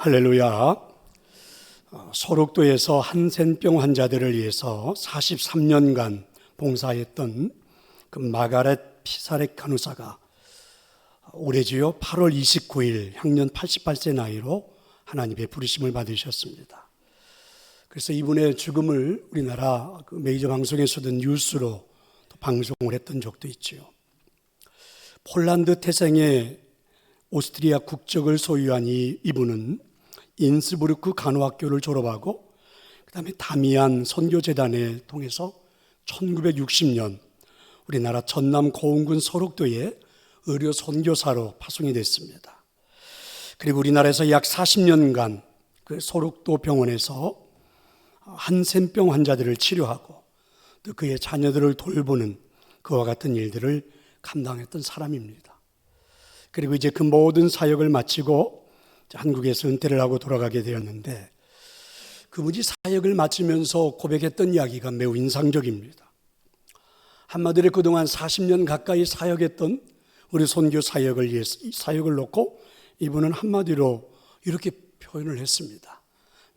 할렐루야. 소록도에서 한센병 환자들을 위해서 43년간 봉사했던 그 마가렛 피사렉 간호사가 올해지요 8월 29일 향년 88세 나이로 하나님의 부르심을 받으셨습니다. 그래서 이분의 죽음을 우리나라 그 메이저 방송에서도 뉴스로 방송을 했던 적도 있지요. 폴란드 태생의 오스트리아 국적을 소유한 이분은 인스부르크 간호학교를 졸업하고 그 다음에 다미안 선교재단을 통해서 1960년 우리나라 전남 고흥군 소록도에 의료 선교사로 파송이 됐습니다. 그리고 우리나라에서 약 40년간 그 소록도 병원에서 한센병 환자들을 치료하고 또 그의 자녀들을 돌보는 그와 같은 일들을 감당했던 사람입니다. 그리고 이제 그 모든 사역을 마치고 한국에서 은퇴를 하고 돌아가게 되었는데, 그분이 사역을 마치면서 고백했던 이야기가 매우 인상적입니다. 한마디로 그동안 40년 가까이 사역했던 우리 선교 사역을 놓고 이분은 한마디로 이렇게 표현을 했습니다.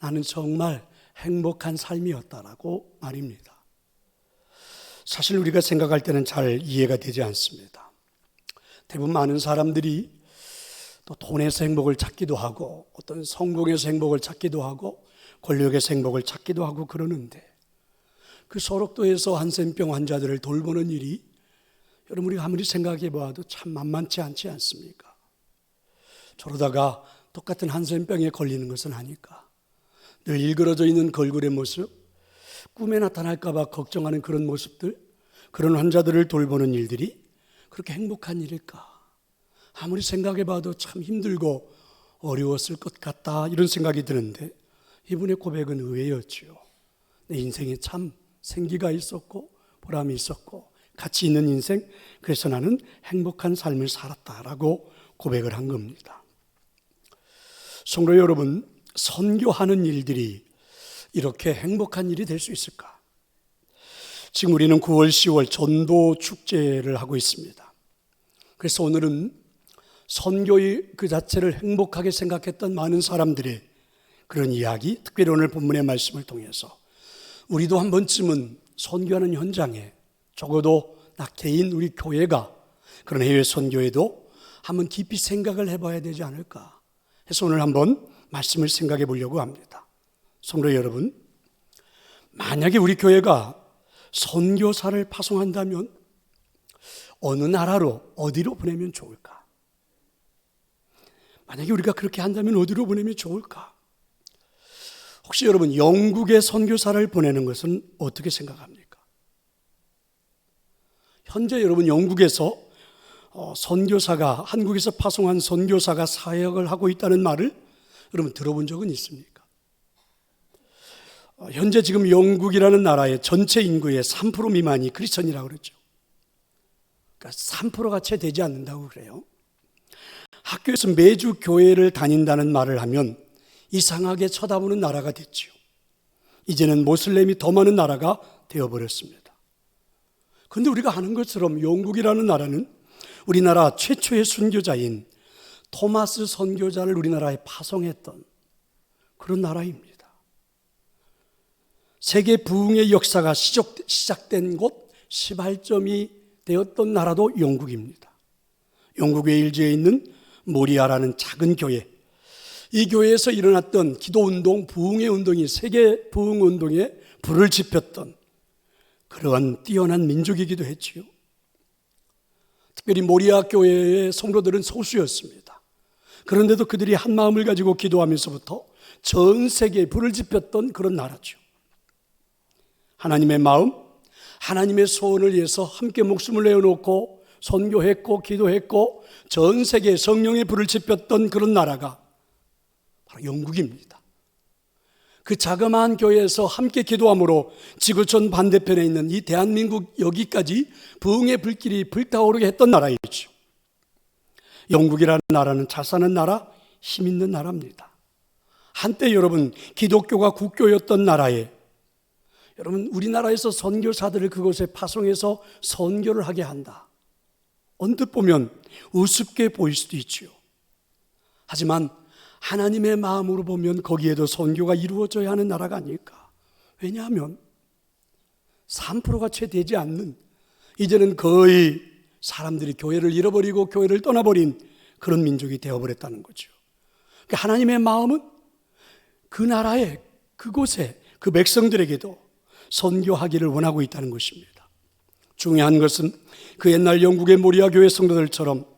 나는 정말 행복한 삶이었다라고 말입니다. 사실 우리가 생각할 때는 잘 이해가 되지 않습니다. 대부분 많은 사람들이 또 돈에서 행복을 찾기도 하고 어떤 성공에서 행복을 찾기도 하고 권력에서 행복을 찾기도 하고 그러는데, 그 소록도에서 한센병 환자들을 돌보는 일이 여러분 우리가 아무리 생각해 봐도 참 만만치 않지 않습니까? 저러다가 똑같은 한센병에 걸리는 것은 아닐까, 늘 일그러져 있는 걸굴의 모습, 꿈에 나타날까 봐 걱정하는 그런 모습들, 그런 환자들을 돌보는 일들이 그렇게 행복한 일일까? 아무리 생각해 봐도 참 힘들고 어려웠을 것 같다, 이런 생각이 드는데 이분의 고백은 의외였지요. 내 인생에 참 생기가 있었고 보람이 있었고 가치 있는 인생, 그래서 나는 행복한 삶을 살았다라고 고백을 한 겁니다. 성도 여러분, 선교하는 일들이 이렇게 행복한 일이 될 수 있을까? 지금 우리는 9월 10월 전도 축제를 하고 있습니다. 그래서 오늘은 선교의 그 자체를 행복하게 생각했던 많은 사람들의 그런 이야기, 특별히 오늘 본문의 말씀을 통해서 우리도 한 번쯤은 선교하는 현장에, 적어도 나 개인 우리 교회가 그런 해외 선교에도 한번 깊이 생각을 해봐야 되지 않을까 해서 오늘 한번 말씀을 생각해 보려고 합니다. 성도 여러분, 만약에 우리 교회가 선교사를 파송한다면 어느 나라로, 어디로 보내면 좋을까? 만약에 우리가 그렇게 한다면 어디로 보내면 좋을까? 혹시 여러분 영국에 선교사를 보내는 것은 어떻게 생각합니까? 현재 여러분 영국에서 선교사가, 한국에서 파송한 선교사가 사역을 하고 있다는 말을 여러분 들어본 적은 있습니까? 현재 지금 영국이라는 나라의 전체 인구의 3% 미만이 크리스천이라고 그러죠. 그러니까 3%가 채 되지 않는다고 그래요. 학교에서 매주 교회를 다닌다는 말을 하면 이상하게 쳐다보는 나라가 됐지요. 이제는 모슬렘이 더 많은 나라가 되어버렸습니다. 그런데 우리가 아는 것처럼 영국이라는 나라는 우리나라 최초의 순교자인 토마스 선교자를 우리나라에 파송했던 그런 나라입니다. 세계 부흥의 역사가 시작된 곳, 시발점이 되었던 나라도 영국입니다. 영국 웨일즈에 있는 모리아라는 작은 교회, 이 교회에서 일어났던 기도운동, 부흥의 운동이 세계 부흥운동에 불을 지폈던 그러한 뛰어난 민족이기도 했지요. 특별히 모리아 교회의 성도들은 소수였습니다. 그런데도 그들이 한 마음을 가지고 기도하면서부터 전 세계에 불을 지폈던 그런 나라죠. 하나님의 마음, 하나님의 소원을 위해서 함께 목숨을 내어놓고 선교했고 기도했고 전 세계에 성령의 불을 지폈던 그런 나라가 바로 영국입니다. 그 자그마한 교회에서 함께 기도함으로 지구촌 반대편에 있는 이 대한민국 여기까지 부흥의 불길이 불타오르게 했던 나라이죠. 영국이라는 나라는 잘 사는 나라, 힘 있는 나라입니다. 한때 여러분 기독교가 국교였던 나라에 여러분 우리나라에서 선교사들을 그곳에 파송해서 선교를 하게 한다. 언뜻 보면 우습게 보일 수도 있지요. 하지만 하나님의 마음으로 보면 거기에도 선교가 이루어져야 하는 나라가 아닐까. 왜냐하면 3%가 채 되지 않는, 이제는 거의 사람들이 교회를 잃어버리고 교회를 떠나버린 그런 민족이 되어버렸다는 거죠. 그러니까 하나님의 마음은 그 나라에, 그곳에, 그 백성들에게도 선교하기를 원하고 있다는 것입니다. 중요한 것은 그 옛날 영국의 모리아 교회 성도들처럼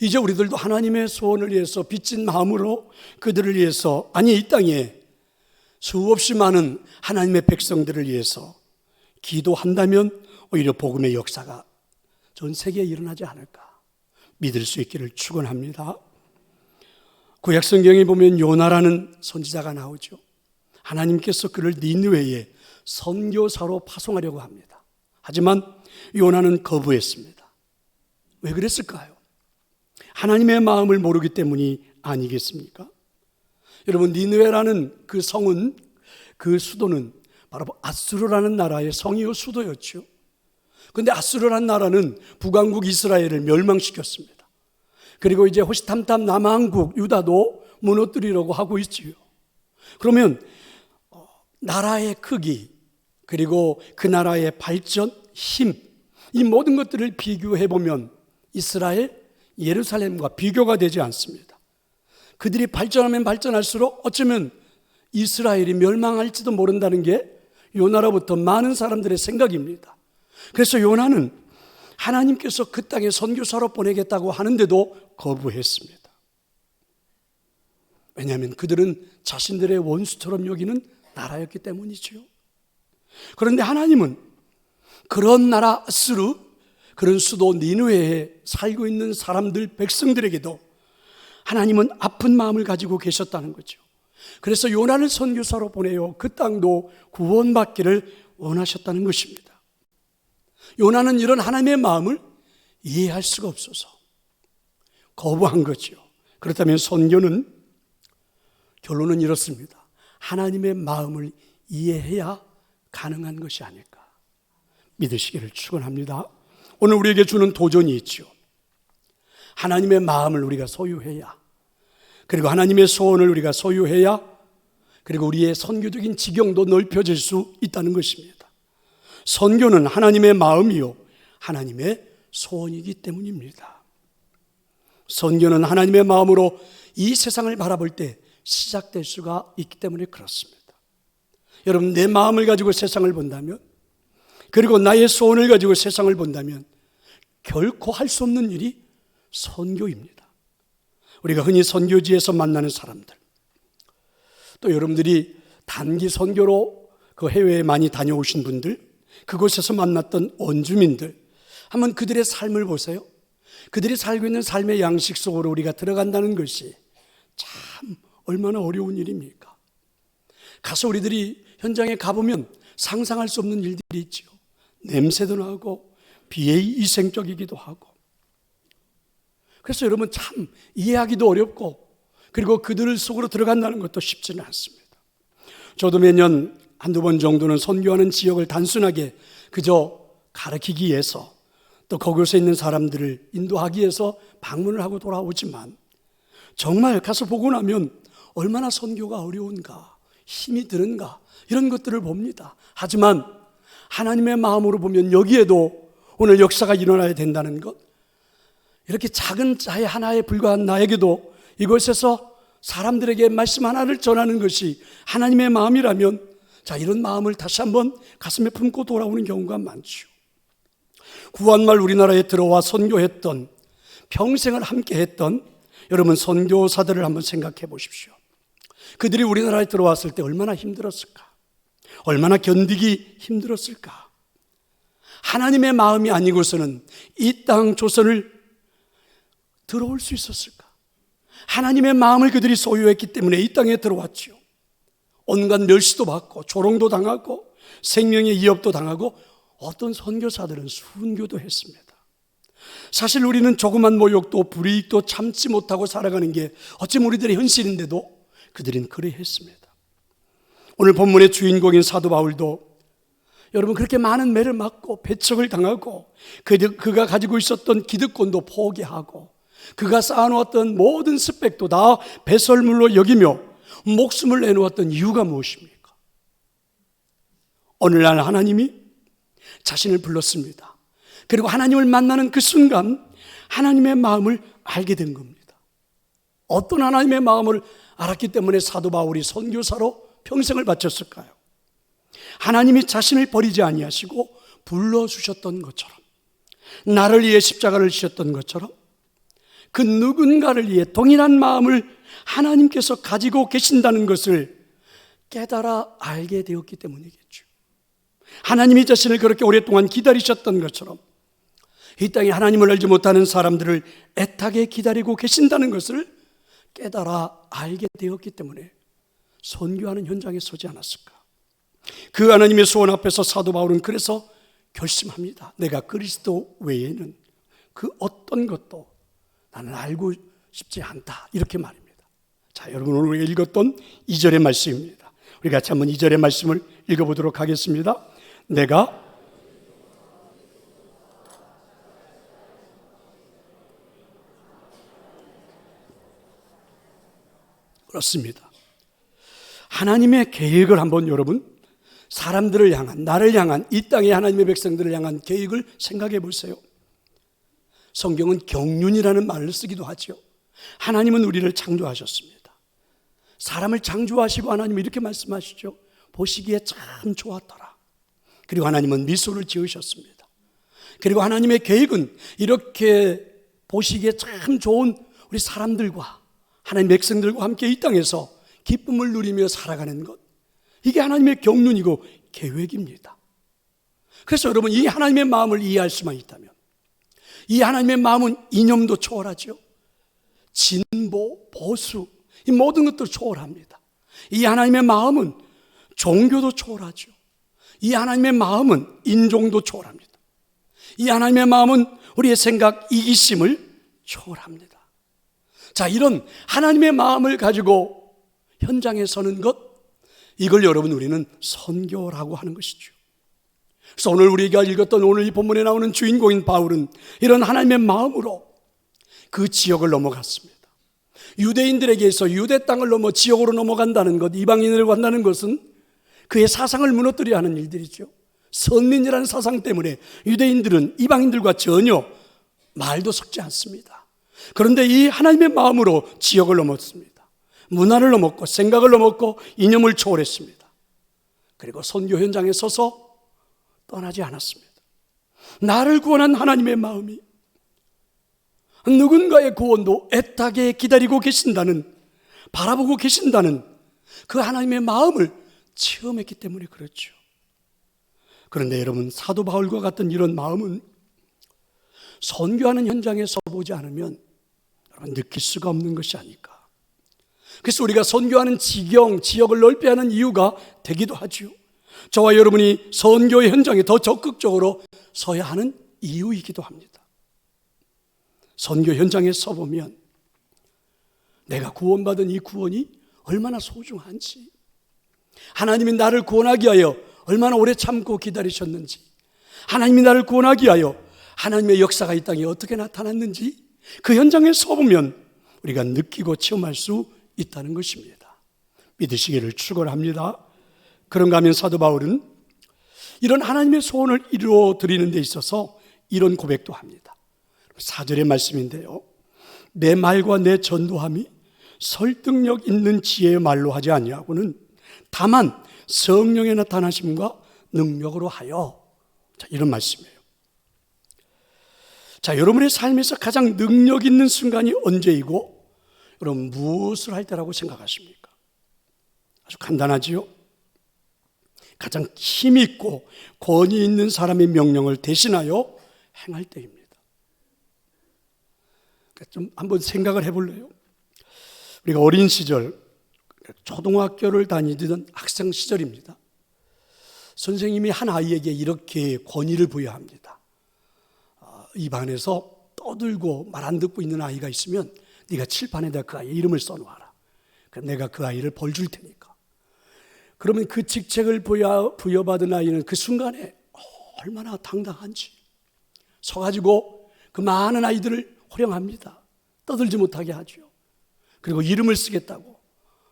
이제 우리들도 하나님의 소원을 위해서 빚진 마음으로 그들을 위해서, 아니 이 땅에 수없이 많은 하나님의 백성들을 위해서 기도한다면 오히려 복음의 역사가 전 세계에 일어나지 않을까 믿을 수 있기를 축원합니다. 구약 성경에 보면 요나라는 선지자가 나오죠. 하나님께서 그를 니느웨에 선교사로 파송하려고 합니다. 하지만 요나는 거부했습니다. 왜 그랬을까요? 하나님의 마음을 모르기 때문이 아니겠습니까? 여러분, 니느웨라는 그 성은, 그 수도는 바로 아수르라는 나라의 성이요 수도였죠. 그런데 아수르라는 나라는 북왕국 이스라엘을 멸망시켰습니다. 그리고 이제 호시탐탐 남왕국 유다도 무너뜨리려고 하고 있지요. 그러면 나라의 크기, 그리고 그 나라의 발전, 힘, 이 모든 것들을 비교해 보면 이스라엘, 예루살렘과 비교가 되지 않습니다. 그들이 발전하면 발전할수록 어쩌면 이스라엘이 멸망할지도 모른다는 게 요나로부터 많은 사람들의 생각입니다. 그래서 요나는 하나님께서 그 땅에 선교사로 보내겠다고 하는데도 거부했습니다. 왜냐하면 그들은 자신들의 원수처럼 여기는 나라였기 때문이죠. 그런데 하나님은 그런 나라 아수르, 그런 수도 니느웨에 살고 있는 사람들, 백성들에게도 하나님은 아픈 마음을 가지고 계셨다는 거죠. 그래서 요나를 선교사로 보내요 그 땅도 구원받기를 원하셨다는 것입니다. 요나는 이런 하나님의 마음을 이해할 수가 없어서 거부한 거죠. 그렇다면 선교는, 결론은 이렇습니다. 하나님의 마음을 이해해야 가능한 것이 아닐까 믿으시기를 축원합니다. 오늘 우리에게 주는 도전이 있죠. 하나님의 마음을 우리가 소유해야, 그리고 하나님의 소원을 우리가 소유해야, 그리고 우리의 선교적인 지경도 넓혀질 수 있다는 것입니다. 선교는 하나님의 마음이요 하나님의 소원이기 때문입니다. 선교는 하나님의 마음으로 이 세상을 바라볼 때 시작될 수가 있기 때문에 그렇습니다. 여러분, 내 마음을 가지고 세상을 본다면, 그리고 나의 소원을 가지고 세상을 본다면 결코 할 수 없는 일이 선교입니다. 우리가 흔히 선교지에서 만나는 사람들, 또 여러분들이 단기 선교로 그 해외에 많이 다녀오신 분들, 그곳에서 만났던 원주민들, 한번 그들의 삶을 보세요. 그들이 살고 있는 삶의 양식 속으로 우리가 들어간다는 것이 참 얼마나 어려운 일입니까? 가서 우리들이 현장에 가보면 상상할 수 없는 일들이 있죠. 냄새도 나고 비위생적이기도 하고. 그래서 여러분, 참 이해하기도 어렵고, 그리고 그들 속으로 들어간다는 것도 쉽지는 않습니다. 저도 매년 한두 번 정도는 선교하는 지역을 단순하게 그저 가르치기 위해서, 또 그곳에 있는 사람들을 인도하기 위해서 방문을 하고 돌아오지만, 정말 가서 보고 나면 얼마나 선교가 어려운가, 힘이 드는가, 이런 것들을 봅니다. 하지만 하나님의 마음으로 보면 여기에도 오늘 역사가 일어나야 된다는 것, 이렇게 작은 자의 하나에 불과한 나에게도 이곳에서 사람들에게 말씀 하나를 전하는 것이 하나님의 마음이라면, 자, 이런 마음을 다시 한번 가슴에 품고 돌아오는 경우가 많죠. 구한말 우리나라에 들어와 선교했던, 평생을 함께 했던 여러분 선교사들을 한번 생각해 보십시오. 그들이 우리나라에 들어왔을 때 얼마나 힘들었을까? 얼마나 견디기 힘들었을까? 하나님의 마음이 아니고서는 이 땅 조선을 들어올 수 있었을까? 하나님의 마음을 그들이 소유했기 때문에 이 땅에 들어왔죠. 온갖 멸시도 받고 조롱도 당하고 생명의 위협도 당하고, 어떤 선교사들은 순교도 했습니다. 사실 우리는 조그만 모욕도 불이익도 참지 못하고 살아가는 게 어쩌면 우리들의 현실인데도 그들은 그래 했습니다. 오늘 본문의 주인공인 사도 바울도 여러분 그렇게 많은 매를 맞고 배척을 당하고 그가 가지고 있었던 기득권도 포기하고 그가 쌓아놓았던 모든 스펙도 다 배설물로 여기며 목숨을 내놓았던 이유가 무엇입니까? 오늘날 하나님이 자신을 불렀습니다. 그리고 하나님을 만나는 그 순간 하나님의 마음을 알게 된 겁니다. 어떤 하나님의 마음을 알았기 때문에 사도 바울이 선교사로 평생을 바쳤을까요? 하나님이 자신을 버리지 아니하시고 불러주셨던 것처럼, 나를 위해 십자가를 지셨던 것처럼 그 누군가를 위해 동일한 마음을 하나님께서 가지고 계신다는 것을 깨달아 알게 되었기 때문이겠죠. 하나님이 자신을 그렇게 오랫동안 기다리셨던 것처럼 이 땅에 하나님을 알지 못하는 사람들을 애타게 기다리고 계신다는 것을 깨달아 알게 되었기 때문에 선교하는 현장에 서지 않았을까? 그 하나님의 소원 앞에서 사도 바울은 그래서 결심합니다. 내가 그리스도 외에는 그 어떤 것도 나는 알고 싶지 않다, 이렇게 말입니다. 자, 여러분, 오늘 우리가 읽었던 2절의 말씀입니다. 우리 같이 한번 2절의 말씀을 읽어보도록 하겠습니다. 내가 그렇습니다. 하나님의 계획을 한번 여러분, 사람들을 향한, 나를 향한, 이 땅의 하나님의 백성들을 향한 계획을 생각해 보세요. 성경은 경륜이라는 말을 쓰기도 하죠. 하나님은 우리를 창조하셨습니다. 사람을 창조하시고 하나님은 이렇게 말씀하시죠. 보시기에 참 좋았더라. 그리고 하나님은 미소를 지으셨습니다. 그리고 하나님의 계획은 이렇게 보시기에 참 좋은 우리 사람들과 하나님의 백성들과 함께 이 땅에서 기쁨을 누리며 살아가는 것, 이게 하나님의 경륜이고 계획입니다. 그래서 여러분, 이 하나님의 마음을 이해할 수만 있다면, 이 하나님의 마음은 이념도 초월하죠. 진보, 보수, 이 모든 것도 초월합니다. 이 하나님의 마음은 종교도 초월하죠. 이 하나님의 마음은 인종도 초월합니다. 이 하나님의 마음은 우리의 생각, 이기심을 초월합니다. 자, 이런 하나님의 마음을 가지고 현장에 서는 것, 이걸 여러분 우리는 선교라고 하는 것이죠. 그래서 오늘 우리가 읽었던 오늘 이 본문에 나오는 주인공인 바울은 이런 하나님의 마음으로 그 지역을 넘어갔습니다. 유대인들에게서 유대 땅을 넘어 지역으로 넘어간다는 것, 이방인을 간다는 것은 그의 사상을 무너뜨려 하는 일들이죠. 선민이라는 사상 때문에 유대인들은 이방인들과 전혀 말도 섞지 않습니다. 그런데 이 하나님의 마음으로 지역을 넘었습니다. 문화를 넘었고 생각을 넘었고 이념을 초월했습니다. 그리고 선교 현장에 서서 떠나지 않았습니다. 나를 구원한 하나님의 마음이 누군가의 구원도 애타게 기다리고 계신다는, 바라보고 계신다는 그 하나님의 마음을 체험했기 때문에 그렇죠. 그런데 여러분, 사도 바울과 같은 이런 마음은 선교하는 현장에 서보지 않으면 여러분 느낄 수가 없는 것이 아닐까. 그래서 우리가 선교하는 지역을 넓게 하는 이유가 되기도 하죠. 저와 여러분이 선교의 현장에 더 적극적으로 서야 하는 이유이기도 합니다. 선교 현장에 서보면 내가 구원받은 이 구원이 얼마나 소중한지, 하나님이 나를 구원하기 위하여 얼마나 오래 참고 기다리셨는지, 하나님이 나를 구원하기 위하여 하나님의 역사가 이 땅에 어떻게 나타났는지 그 현장에 서보면 우리가 느끼고 체험할 수 있다는 것입니다. 믿으시기를 축원합니다. 그런가 하면 사도 바울은 이런 하나님의 소원을 이루어 드리는 데 있어서 이런 고백도 합니다. 4절의 말씀인데요, 내 말과 내 전도함이 설득력 있는 지혜의 말로 하지 아니하고는 다만 성령의 나타나심과 능력으로 하여. 자, 이런 말씀이에요. 자, 여러분의 삶에서 가장 능력 있는 순간이 언제이고 여러분 무엇을 할 때라고 생각하십니까? 아주 간단하지요. 가장 힘있고 권위 있는 사람의 명령을 대신하여 행할 때입니다. 좀 한번 생각을 해볼래요? 우리가 어린 시절, 초등학교를 다니던 학생 시절입니다. 선생님이 한 아이에게 이렇게 권위를 부여합니다. 이 반에서 떠들고 말 안 듣고 있는 아이가 있으면 네가 칠판에다 그 아이의 이름을 써놓아라. 내가 그 아이를 벌 줄 테니까. 그러면 그 직책을 부여받은 아이는 그 순간에 얼마나 당당한지 서가지고 그 많은 아이들을 호령합니다. 떠들지 못하게 하죠. 그리고 이름을 쓰겠다고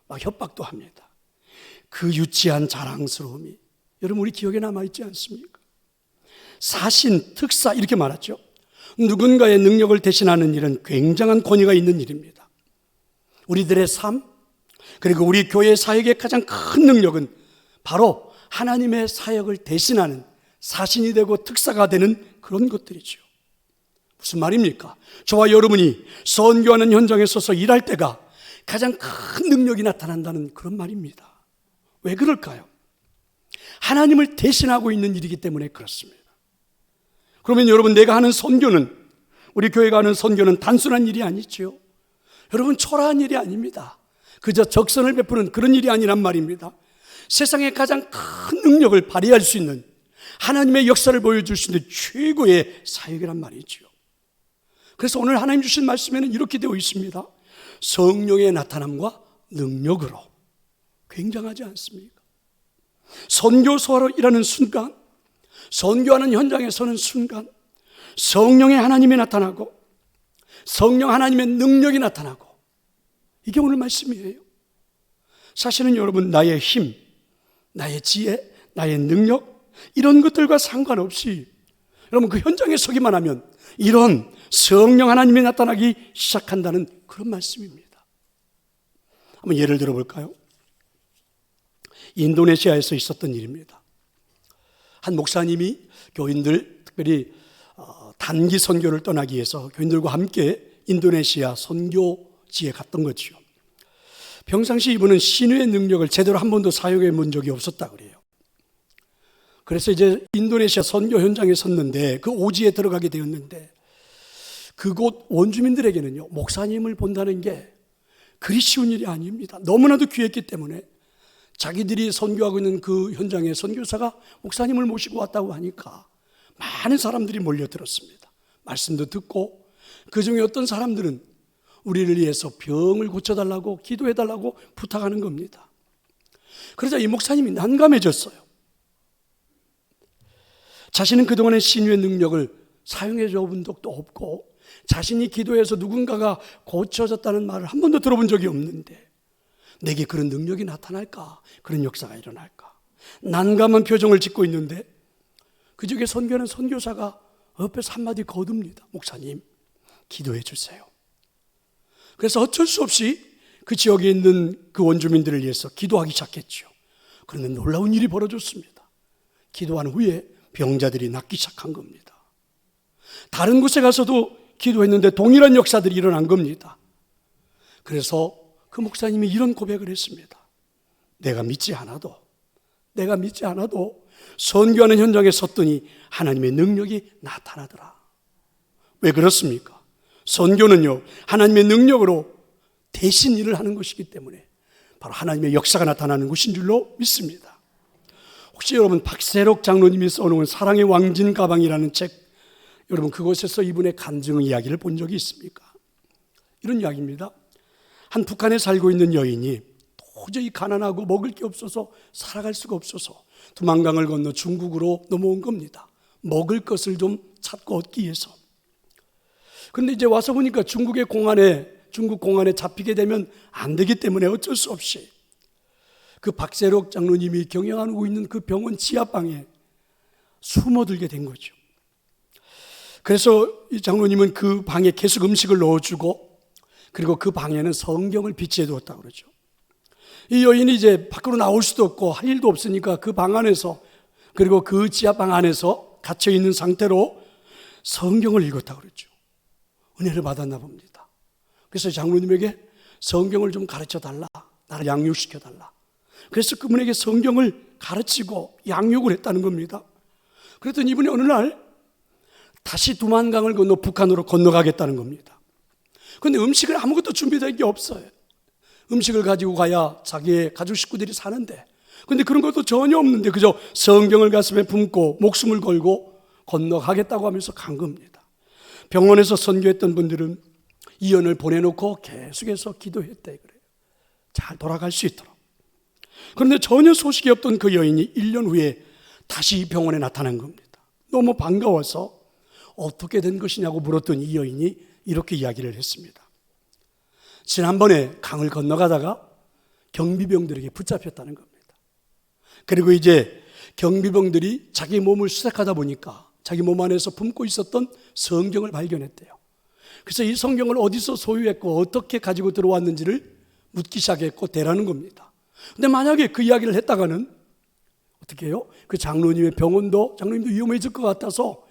막 협박도 합니다. 그 유치한 자랑스러움이 여러분 우리 기억에 남아있지 않습니까? 사신, 특사 이렇게 말하죠. 누군가의 능력을 대신하는 일은 굉장한 권위가 있는 일입니다. 우리들의 삶, 그리고 우리 교회 사역의 가장 큰 능력은 바로 하나님의 사역을 대신하는 사신이 되고 특사가 되는 그런 것들이죠. 무슨 말입니까? 저와 여러분이 선교하는 현장에 서서 일할 때가 가장 큰 능력이 나타난다는 그런 말입니다. 왜 그럴까요? 하나님을 대신하고 있는 일이기 때문에 그렇습니다. 그러면 여러분, 내가 하는 선교는, 우리 교회가 하는 선교는 단순한 일이 아니죠. 여러분, 초라한 일이 아닙니다. 그저 적선을 베푸는 그런 일이 아니란 말입니다. 세상에 가장 큰 능력을 발휘할 수 있는, 하나님의 역사를 보여줄 수 있는 최고의 사역이란 말이죠. 그래서 오늘 하나님 주신 말씀에는 이렇게 되어 있습니다. 성령의 나타남과 능력으로. 굉장하지 않습니까? 선교소로 일하는 순간, 선교하는 현장에 서는 순간 성령의 하나님이 나타나고 성령 하나님의 능력이 나타나고, 이게 오늘 말씀이에요. 사실은 여러분, 나의 힘, 나의 지혜, 나의 능력, 이런 것들과 상관없이 여러분 그 현장에 서기만 하면 이런 성령 하나님이 나타나기 시작한다는 그런 말씀입니다. 한번 예를 들어볼까요? 인도네시아에서 있었던 일입니다. 한 목사님이 교인들, 특별히 단기 선교를 떠나기 위해서 교인들과 함께 인도네시아 선교지에 갔던 거죠. 평상시 이분은 신유의 능력을 제대로 한 번도 사용해 본 적이 없었다 그래요. 그래서 이제 인도네시아 선교 현장에 섰는데, 그 오지에 들어가게 되었는데, 그곳 원주민들에게는요, 목사님을 본다는 게 그리 쉬운 일이 아닙니다. 너무나도 귀했기 때문에 자기들이 선교하고 있는 그 현장에 선교사가 목사님을 모시고 왔다고 하니까 많은 사람들이 몰려들었습니다. 말씀도 듣고, 그 중에 어떤 사람들은 우리를 위해서 병을 고쳐달라고, 기도해달라고 부탁하는 겁니다. 그러자 이 목사님이 난감해졌어요. 자신은 그동안의 신유의 능력을 사용해 본 적도 없고, 자신이 기도해서 누군가가 고쳐졌다는 말을 한 번도 들어본 적이 없는데 내게 그런 능력이 나타날까? 그런 역사가 일어날까? 난감한 표정을 짓고 있는데 그 중에 선교하는 선교사가 옆에서 한마디 거둡니다. 목사님, 기도해 주세요. 그래서 어쩔 수 없이 그 지역에 있는 그 원주민들을 위해서 기도하기 시작했죠. 그런데 놀라운 일이 벌어졌습니다. 기도한 후에 병자들이 낫기 시작한 겁니다. 다른 곳에 가서도 기도했는데 동일한 역사들이 일어난 겁니다. 그래서 그 목사님이 이런 고백을 했습니다. 내가 믿지 않아도 선교하는 현장에 섰더니 하나님의 능력이 나타나더라. 왜 그렇습니까? 선교는요, 하나님의 능력으로 대신 일을 하는 것이기 때문에 바로 하나님의 역사가 나타나는 것인 줄로 믿습니다. 혹시 여러분 박세록 장로님이 써놓은 사랑의 왕진 가방이라는 책, 여러분 그곳에서 이분의 간증 이야기를 본 적이 있습니까? 이런 이야기입니다. 한 북한에 살고 있는 여인이 도저히 가난하고 먹을 게 없어서 살아갈 수가 없어서 두만강을 건너 중국으로 넘어온 겁니다. 먹을 것을 좀 찾고 얻기 위해서. 그런데 이제 와서 보니까 중국 공안에 잡히게 되면 안 되기 때문에 어쩔 수 없이 그 박세록 장로님이 경영하고 있는 그 병원 지하방에 숨어들게 된 거죠. 그래서 이 장로님은 그 방에 계속 음식을 넣어주고, 그리고 그 방에는 성경을 비치해 두었다고 그러죠. 이 여인이 이제 밖으로 나올 수도 없고 할 일도 없으니까 그 방 안에서, 그리고 그 지하방 안에서 갇혀 있는 상태로 성경을 읽었다고 그러죠. 은혜를 받았나 봅니다. 그래서 장로님에게 성경을 좀 가르쳐 달라, 나를 양육시켜 달라. 그래서 그분에게 성경을 가르치고 양육을 했다는 겁니다. 그랬더니 이분이 어느 날 다시 두만강을 건너 북한으로 건너가겠다는 겁니다. 그런데 음식을 아무것도 준비된 게 없어요. 음식을 가지고 가야 자기의 가족 식구들이 사는데, 그런데 그런 것도 전혀 없는데 그저 성경을 가슴에 품고 목숨을 걸고 건너가겠다고 하면서 간 겁니다. 병원에서 선교했던 분들은 이연을 보내놓고 계속해서 기도했대 그래요. 잘 돌아갈 수 있도록. 그런데 전혀 소식이 없던 그 여인이 1년 후에 다시 병원에 나타난 겁니다. 너무 반가워서 어떻게 된 것이냐고 물었더니 이 여인이 이렇게 이야기를 했습니다. 지난번에 강을 건너가다가 경비병들에게 붙잡혔다는 겁니다. 그리고 이제 경비병들이 자기 몸을 수색하다 보니까 자기 몸 안에서 품고 있었던 성경을 발견했대요. 그래서 이 성경을 어디서 소유했고 어떻게 가지고 들어왔는지를 묻기 시작했고 대라는 겁니다. 근데 만약에 그 이야기를 했다가는 어떻게 해요? 그 장로님도 위험해질 것 같아서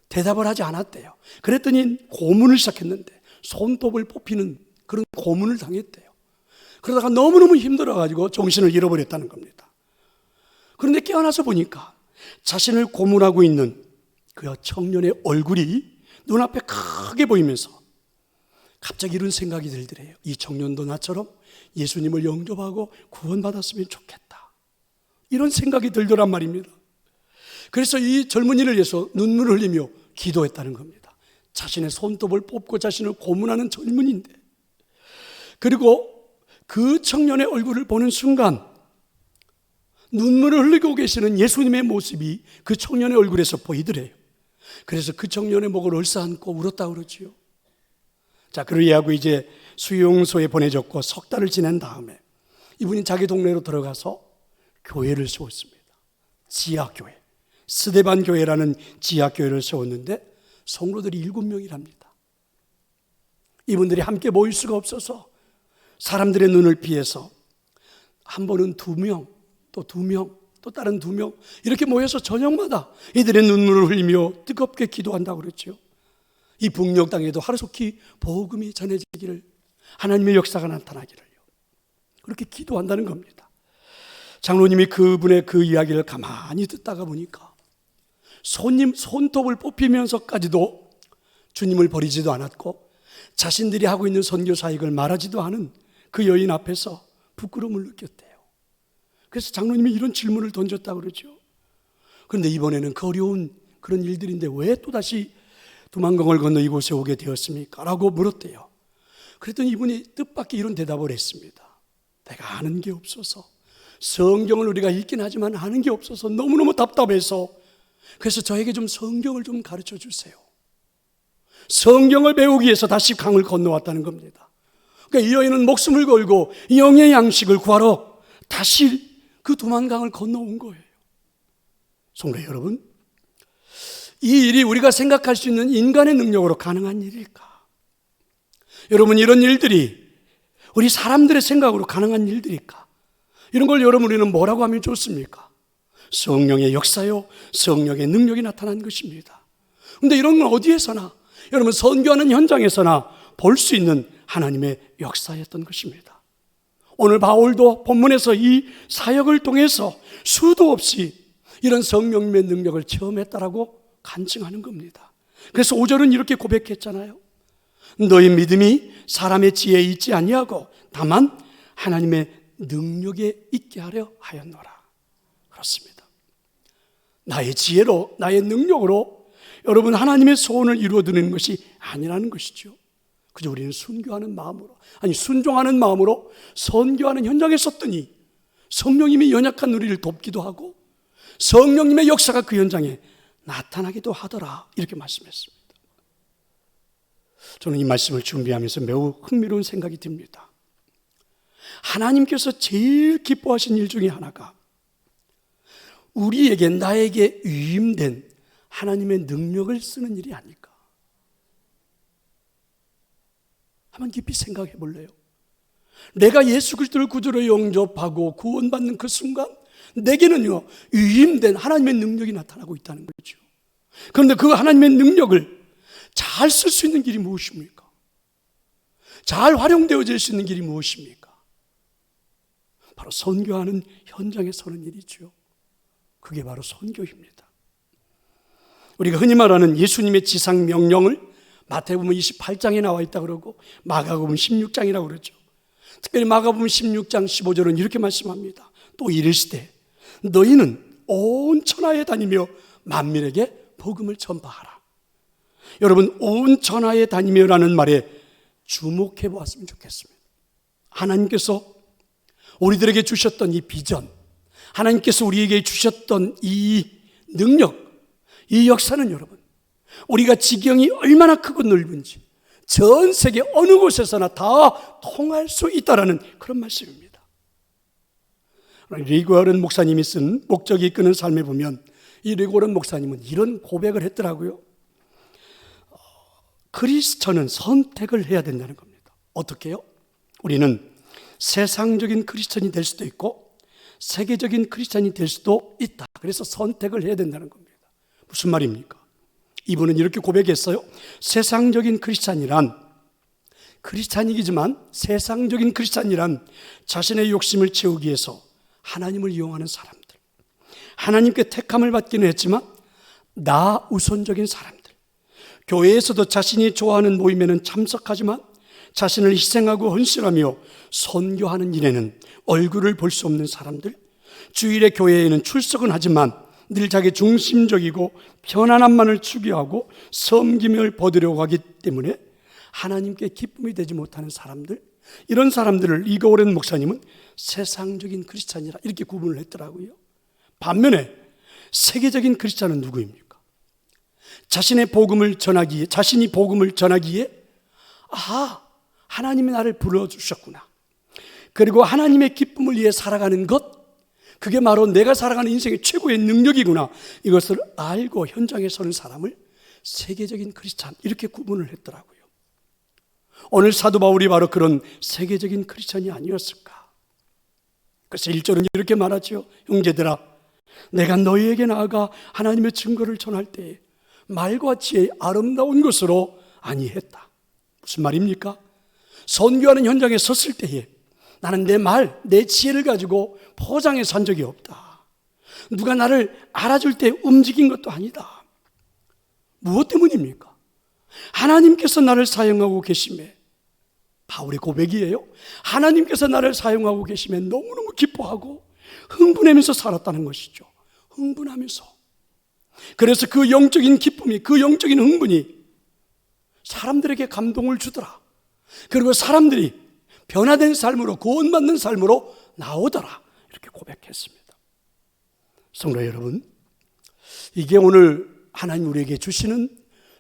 대답을 하지 않았대요. 그랬더니 고문을 시작했는데 손톱을 뽑히는 그런 고문을 당했대요. 그러다가 너무너무 힘들어가지고 정신을 잃어버렸다는 겁니다. 그런데 깨어나서 보니까 자신을 고문하고 있는 그 청년의 얼굴이 눈앞에 크게 보이면서 갑자기 이런 생각이 들더래요. 이 청년도 나처럼 예수님을 영접하고 구원받았으면 좋겠다, 이런 생각이 들더란 말입니다. 그래서 이 젊은이를 위해서 눈물을 흘리며 기도했다는 겁니다. 자신의 손톱을 뽑고 자신을 고문하는 젊은이인데, 그리고 그 청년의 얼굴을 보는 순간 눈물을 흘리고 계시는 예수님의 모습이 그 청년의 얼굴에서 보이더래요. 그래서 그 청년의 목을 얼싸안고 울었다 그러지요. 자, 그러고 이제 수용소에 보내졌고 석 달을 지낸 다음에 이분이 자기 동네로 들어가서 교회를 세웠습니다. 지하교회, 스데반 교회라는 지하교회를 세웠는데 성도들이 7명이랍니다. 이분들이 함께 모일 수가 없어서 사람들의 눈을 피해서 한 번은 2명, 또 2명, 또 다른 2명 이렇게 모여서 저녁마다 이들의 눈물을 흘리며 뜨겁게 기도한다고 그랬죠. 이 북녘 땅에도 하루속히 복음이 전해지기를, 하나님의 역사가 나타나기를요, 그렇게 기도한다는 겁니다. 장로님이 그분의 그 이야기를 가만히 듣다가 보니까 손톱을 뽑히면서까지도 주님을 버리지도 않았고 자신들이 하고 있는 선교 사역을 말하지도 않은 그 여인 앞에서 부끄러움을 느꼈대요. 그래서 장로님이 이런 질문을 던졌다고 그러죠. 그런데 이번에는 그 어려운 그런 일들인데 왜 또다시 두만강을 건너 이곳에 오게 되었습니까? 라고 물었대요. 그랬더니 이분이 뜻밖의 이런 대답을 했습니다. 내가 아는 게 없어서, 성경을 우리가 읽긴 하지만 아는 게 없어서 너무너무 답답해서, 그래서 저에게 좀 성경을 좀 가르쳐 주세요. 성경을 배우기 위해서 다시 강을 건너왔다는 겁니다. 그러니까 이 여인은 목숨을 걸고 영의 양식을 구하러 다시 그 두만강을 건너온 거예요. 성도 여러분, 이 일이 우리가 생각할 수 있는 인간의 능력으로 가능한 일일까? 여러분, 이런 일들이 우리 사람들의 생각으로 가능한 일들일까? 이런 걸 여러분, 우리는 뭐라고 하면 좋습니까? 성령의 역사요, 성령의 능력이 나타난 것입니다. 그런데 이런 건 어디에서나, 여러분, 선교하는 현장에서나 볼 수 있는 하나님의 역사였던 것입니다. 오늘 바울도 본문에서 이 사역을 통해서 수도 없이 이런 성령님의 능력을 체험했다라고 간증하는 겁니다. 그래서 5절은 이렇게 고백했잖아요. 너희 믿음이 사람의 지혜에 있지 아니하고 다만 하나님의 능력에 있게 하려 하였노라. 그렇습니다. 나의 지혜로, 나의 능력으로 여러분 하나님의 소원을 이루어드리는 것이 아니라는 것이죠. 그저 우리는 순교하는 마음으로, 순종하는 마음으로 선교하는 현장에 섰더니 성령님이 연약한 우리를 돕기도 하고 성령님의 역사가 그 현장에 나타나기도 하더라, 이렇게 말씀했습니다. 저는 이 말씀을 준비하면서 매우 흥미로운 생각이 듭니다. 하나님께서 제일 기뻐하신 일 중에 하나가 우리에게, 나에게 위임된 하나님의 능력을 쓰는 일이 아닐까? 한번 깊이 생각해 볼래요? 내가 예수 그리스도를 구주로 영접하고 구원받는 그 순간 내게는요, 위임된 하나님의 능력이 나타나고 있다는 거죠. 그런데 그 하나님의 능력을 잘 쓸 수 있는 길이 무엇입니까? 잘 활용되어질 수 있는 길이 무엇입니까? 바로 선교하는 현장에 서는 일이죠. 그게 바로 선교입니다. 우리가 흔히 말하는 예수님의 지상 명령을 마태복음 28장에 나와 있다 그러고 마가복음 16장이라고 그러죠. 특별히 마가복음 16장 15절은 이렇게 말씀합니다. 또 이르시되 너희는 온 천하에 다니며 만민에게 복음을 전파하라. 여러분, 온 천하에 다니며라는 말에 주목해 보았으면 좋겠습니다. 하나님께서 우리들에게 주셨던 이 비전, 하나님께서 우리에게 주셨던 이 능력, 이 역사는 여러분, 우리가 지경이 얼마나 크고 넓은지, 전 세계 어느 곳에서나 다 통할 수 있다라는 그런 말씀입니다. 리고런 목사님이 쓴 목적이 이끄는 삶에 보면 이 리고런 목사님은 이런 고백을 했더라고요. 크리스천은 선택을 해야 된다는 겁니다. 어떻게요? 우리는 세상적인 크리스천이 될 수도 있고 세계적인 크리스천이 될 수도 있다. 그래서 선택을 해야 된다는 겁니다. 무슨 말입니까? 이분은 이렇게 고백했어요. 세상적인 크리스찬이지만 세상적인 크리스찬이란 자신의 욕심을 채우기 위해서 하나님을 이용하는 사람들, 하나님께 택함을 받기는 했지만 나 우선적인 사람들, 교회에서도 자신이 좋아하는 모임에는 참석하지만 자신을 희생하고 헌신하며 선교하는 일에는 얼굴을 볼 수 없는 사람들, 주일에 교회에는 출석은 하지만 늘 자기 중심적이고 편안함만을 추구하고 섬김을 받으려고 하기 때문에 하나님께 기쁨이 되지 못하는 사람들, 이런 사람들을 리고런 목사님은 세상적인 크리스찬이라 이렇게 구분을 했더라고요. 반면에 세계적인 크리스찬은 누구입니까? 자신이 복음을 전하기에 하나님이 나를 불러주셨구나, 그리고 하나님의 기쁨을 위해 살아가는 것, 그게 바로 내가 살아가는 인생의 최고의 능력이구나, 이것을 알고 현장에 서는 사람을 세계적인 크리스찬 이렇게 구분을 했더라고요. 오늘 사도 바울이 바로 그런 세계적인 크리스찬이 아니었을까? 그래서 1절은 이렇게 말하죠. 형제들아, 내가 너희에게 나아가 하나님의 증거를 전할 때에 말과 지혜의 아름다운 것으로 아니했다. 무슨 말입니까? 선교하는 현장에 섰을 때에 나는 내 지혜를 가지고 포장해서 한 적이 없다. 누가 나를 알아줄 때 움직인 것도 아니다. 무엇 때문입니까? 하나님께서 나를 사용하고 계심에, 바울의 고백이에요. 하나님께서 나를 사용하고 계심에 너무너무 기뻐하고 흥분하면서 살았다는 것이죠. 흥분하면서. 그래서 그 영적인 기쁨이, 그 영적인 흥분이 사람들에게 감동을 주더라. 그리고 사람들이 변화된 삶으로, 구원받는 삶으로 나오더라, 이렇게 고백했습니다. 성도 여러분, 이게 오늘 하나님 우리에게 주시는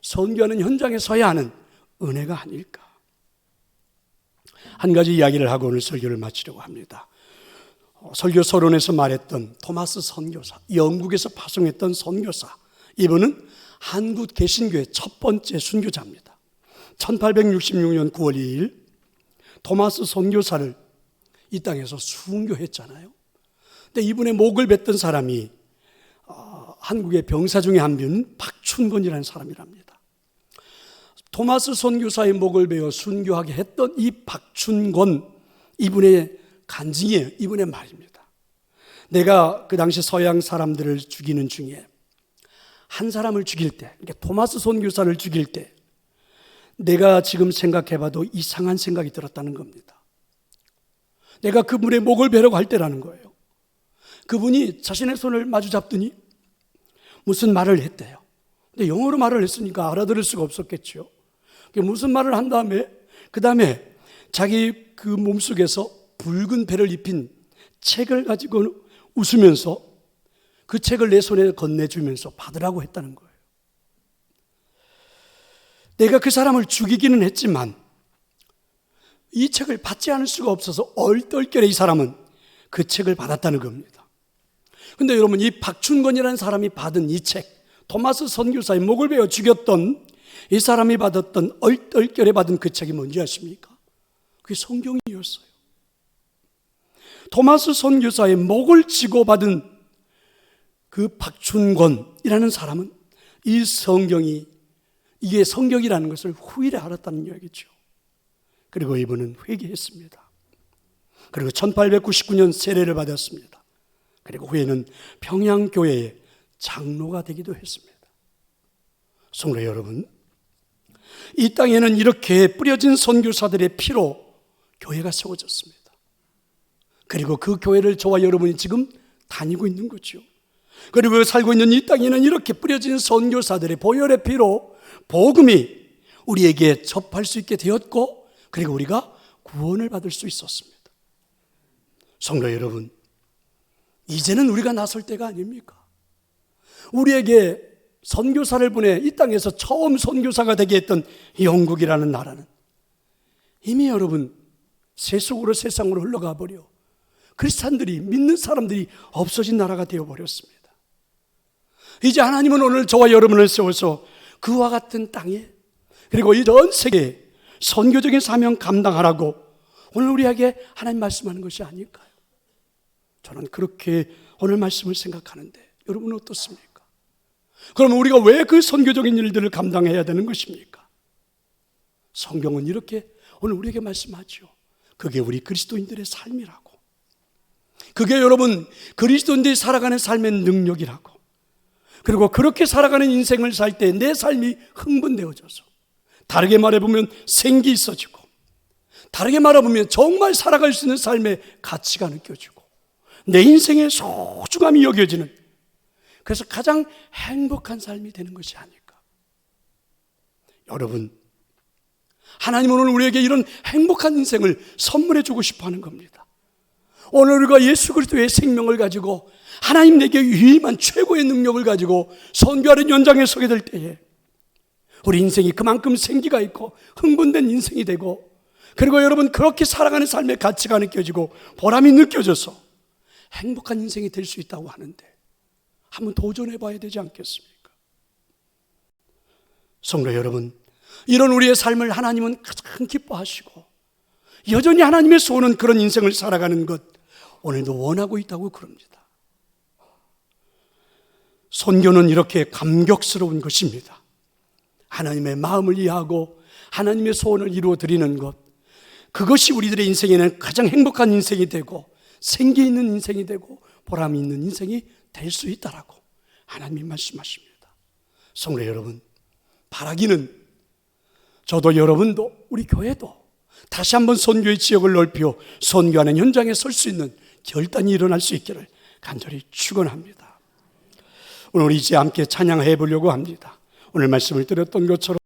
선교하는 현장에 서야 하는 은혜가 아닐까. 한 가지 이야기를 하고 오늘 설교를 마치려고 합니다. 설교 서론에서 말했던 토마스 선교사, 영국에서 파송했던 선교사, 이분은 한국 개신교의 첫 번째 순교자입니다. 1866년 9월 2일 토마스 선교사를 이 땅에서 순교했잖아요. 근데 이분의 목을 뱉던 사람이 한국의 병사 중에 한 분은 박춘건이라는 사람이랍니다. 토마스 선교사의 목을 베어 순교하게 했던 이 박춘건, 이분의 간증이에요. 이분의 말입니다. 내가 그 당시 서양 사람들을 죽이는 중에 한 사람을 죽일 때, 그러니까 토마스 선교사를 죽일 때 내가 지금 생각해봐도 이상한 생각이 들었다는 겁니다. 내가 그분의 목을 베려고 할 때라는 거예요. 그분이 자신의 손을 마주 잡더니 무슨 말을 했대요. 근데 영어로 말을 했으니까 알아들을 수가 없었겠죠. 무슨 말을 한 다음에 그 다음에 자기 그 몸속에서 붉은 배를 입힌 책을 가지고 웃으면서 그 책을 내 손에 건네주면서 받으라고 했다는 거예요. 내가 그 사람을 죽이기는 했지만 이 책을 받지 않을 수가 없어서 얼떨결에 이 사람은 그 책을 받았다는 겁니다. 그런데 여러분, 이 박춘건이라는 사람이 받은 이 책, 토마스 선교사의 목을 베어 죽였던 이 사람이 받았던 얼떨결에 받은 그 책이 뭔지 아십니까? 그게 성경이었어요. 토마스 선교사의 목을 치고 받은 그 박춘건이라는 사람은 이 성경이, 이게 성경이라는 것을 후일에 알았다는 이야기죠. 그리고 이분은 회개했습니다. 그리고 1899년 세례를 받았습니다. 그리고 후에는 평양교회의 장로가 되기도 했습니다. 성도 여러분, 이 땅에는 이렇게 뿌려진 선교사들의 피로 교회가 세워졌습니다. 그리고 그 교회를 저와 여러분이 지금 다니고 있는 거죠. 그리고 살고 있는 이 땅에는 이렇게 뿌려진 선교사들의 보혈의 피로 복음이 우리에게 접할 수 있게 되었고, 그리고 우리가 구원을 받을 수 있었습니다. 성도 여러분, 이제는 우리가 나설 때가 아닙니까? 우리에게 선교사를 보내 이 땅에서 처음 선교사가 되게 했던 영국이라는 나라는 이미 여러분 세속으로 세상으로 흘러가 버려 크리스찬들이 믿는 사람들이 없어진 나라가 되어버렸습니다. 이제 하나님은 오늘 저와 여러분을 세워서 그와 같은 땅에 그리고 이 전 세계에 선교적인 사명 감당하라고 오늘 우리에게 하나님 말씀하는 것이 아닐까요? 저는 그렇게 오늘 말씀을 생각하는데 여러분은 어떻습니까? 그러면 우리가 왜 그 선교적인 일들을 감당해야 되는 것입니까? 성경은 이렇게 오늘 우리에게 말씀하죠. 그게 우리 그리스도인들의 삶이라고. 그게 여러분 그리스도인들이 살아가는 삶의 능력이라고. 그리고 그렇게 살아가는 인생을 살 때 내 삶이 흥분되어져서 다르게 말해보면 생기 있어지고 다르게 말해보면 정말 살아갈 수 있는 삶의 가치가 느껴지고 내 인생의 소중함이 여겨지는 그래서 가장 행복한 삶이 되는 것이 아닐까. 여러분 하나님은 오늘 우리에게 이런 행복한 인생을 선물해 주고 싶어 하는 겁니다. 오늘 우리가 예수 그리스도의 생명을 가지고 하나님 내게 유일한 최고의 능력을 가지고 선교하는 현장에 서게 될 때에 우리 인생이 그만큼 생기가 있고 흥분된 인생이 되고 그리고 여러분 그렇게 살아가는 삶의 가치가 느껴지고 보람이 느껴져서 행복한 인생이 될 수 있다고 하는데 한번 도전해 봐야 되지 않겠습니까? 성도 여러분, 이런 우리의 삶을 하나님은 가장 기뻐하시고 여전히 하나님의 소원은 그런 인생을 살아가는 것 오늘도 원하고 있다고 그럽니다. 선교는 이렇게 감격스러운 것입니다. 하나님의 마음을 이해하고 하나님의 소원을 이루어 드리는 것, 그것이 우리들의 인생에는 가장 행복한 인생이 되고 생기 있는 인생이 되고 보람이 있는 인생이 될 수 있다라고 하나님이 말씀하십니다. 성도 여러분, 바라기는 저도 여러분도 우리 교회도 다시 한번 선교의 지역을 넓혀 선교하는 현장에 설 수 있는 결단이 일어날 수 있기를 간절히 축원합니다. 오늘 우리 이제 함께 찬양해 보려고 합니다. 오늘 말씀을 드렸던 것처럼